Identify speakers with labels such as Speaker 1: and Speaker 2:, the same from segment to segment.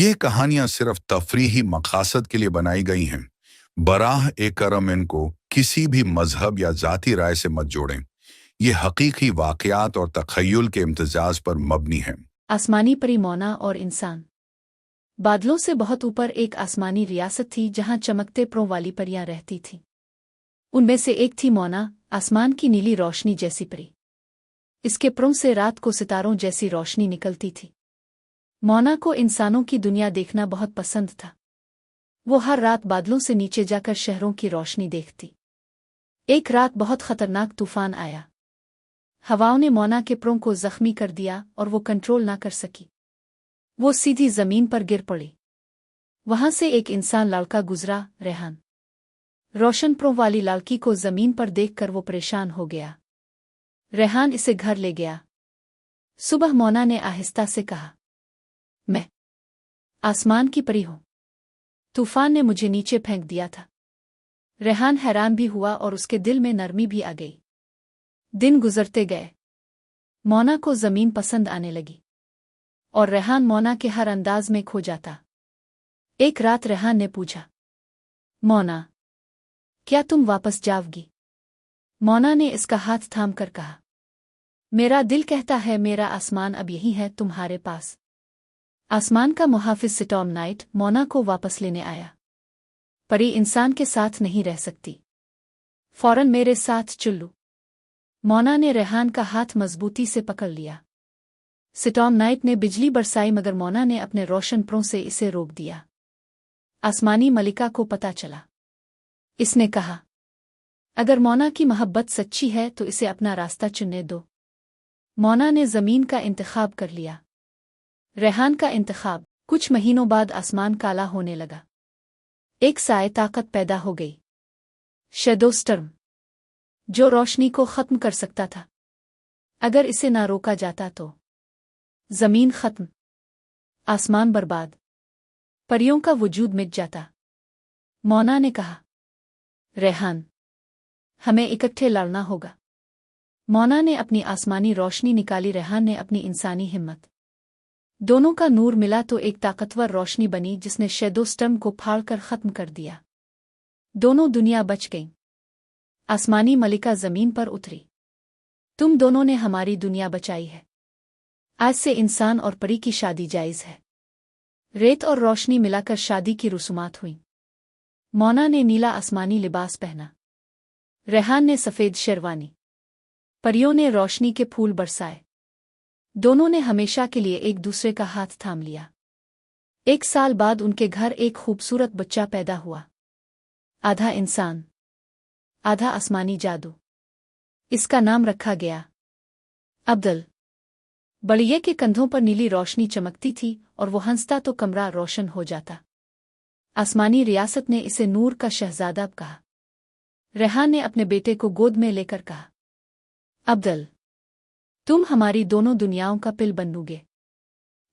Speaker 1: یہ کہانیاں صرف تفریحی مقاصد کے لیے بنائی گئی ہیں۔ براہ کرم ان کو کسی بھی مذہب یا ذاتی رائے سے مت جوڑیں۔ یہ حقیقی واقعات اور تخیل کے امتزاج پر مبنی ہیں۔
Speaker 2: آسمانی پری مونا اور انسان۔ بادلوں سے بہت اوپر ایک آسمانی ریاست تھی جہاں چمکتے پروں والی پریاں رہتی تھیں۔ ان میں سے ایک تھی مونا، آسمان کی نیلی روشنی جیسی پری۔ اس کے پروں سے رات کو ستاروں جیسی روشنی نکلتی تھی۔ مونا کو انسانوں کی دنیا دیکھنا بہت پسند تھا۔ وہ ہر رات بادلوں سے نیچے جا کر شہروں کی روشنی دیکھتی۔ ایک رات بہت خطرناک طوفان آیا۔ ہواؤں نے مونا کے پروں کو زخمی کر دیا اور وہ کنٹرول نہ کر سکی۔ وہ سیدھی زمین پر گر پڑی۔ وہاں سے ایک انسان لڑکا گزرا، ریحان۔ روشن پروں والی لڑکی کو زمین پر دیکھ کر وہ پریشان ہو گیا۔ ریحان اسے گھر لے گیا۔ صبح مونا نے آہستہ سے کہا، میں آسمان کی پری ہوں۔ طوفان نے مجھے نیچے پھینک دیا تھا۔ ریحان حیران بھی ہوا اور اس کے دل میں نرمی بھی آ گئی۔ دن گزرتے گئے۔ مونا کو زمین پسند آنے لگی اور ریحان مونا کے ہر انداز میں کھو جاتا۔ ایک رات ریحان نے پوچھا، مونا، کیا تم واپس جاؤ گی؟ مونا نے اس کا ہاتھ تھام کر کہا، میرا دل کہتا ہے میرا آسمان اب یہی ہے تمہارے پاس۔ آسمان کا محافظ سٹارم نائٹ مونا کو واپس لینے آیا۔ پری انسان کے ساتھ نہیں رہ سکتی، فوراً میرے ساتھ چلو۔ مونا نے ریحان کا ہاتھ مضبوطی سے پکڑ لیا۔ سٹارم نائٹ نے بجلی برسائی مگر مونا نے اپنے روشن پروں سے اسے روک دیا۔ آسمانی ملکہ کو پتہ چلا۔ اس نے کہا، اگر مونا کی محبت سچی ہے تو اسے اپنا راستہ چننے دو۔ مونا نے زمین کا انتخاب کر لیا، ریحان کا انتخاب۔ کچھ مہینوں بعد آسمان کالا ہونے لگا۔ ایک سائے طاقت پیدا ہو گئی، شیڈو سٹرم، جو روشنی کو ختم کر سکتا تھا۔ اگر اسے نہ روکا جاتا تو زمین ختم، آسمان برباد، پریوں کا وجود مٹ جاتا۔ مونا نے کہا، ریحان، ہمیں اکٹھے لڑنا ہوگا۔ مونا نے اپنی آسمانی روشنی نکالی، ریحان نے اپنی انسانی ہمت۔ دونوں کا نور ملا تو ایک طاقتور روشنی بنی جس نے شیڈو سٹرم کو پھاڑ کر ختم کر دیا۔ دونوں دنیا بچ گئیں۔ آسمانی ملکہ زمین پر اتری، تم دونوں نے ہماری دنیا بچائی ہے۔ آج سے انسان اور پری کی شادی جائز ہے۔ ریت اور روشنی ملا کر شادی کی رسومات ہوئیں۔ مونا نے نیلا آسمانی لباس پہنا، ریحان نے سفید شیروانی۔ پریوں نے روشنی کے پھول برسائے۔ دونوں نے ہمیشہ کے لیے ایک دوسرے کا ہاتھ تھام لیا۔ ایک سال بعد ان کے گھر ایک خوبصورت بچہ پیدا ہوا، آدھا انسان آدھا آسمانی جادو۔ اس کا نام رکھا گیا عبدل۔ بڑیے کے کندھوں پر نیلی روشنی چمکتی تھی اور وہ ہنستا تو کمرہ روشن ہو جاتا۔ آسمانی ریاست نے اسے نور کا شہزادہ کہا۔ ریحان نے اپنے بیٹے کو گود میں لے کر کہا، عبدل، تم ہماری دونوں دنیاؤں کا پل بنو گے۔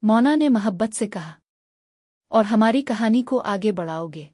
Speaker 2: مونا نے محبت سے کہا، اور ہماری کہانی کو آگے بڑھاؤ گے۔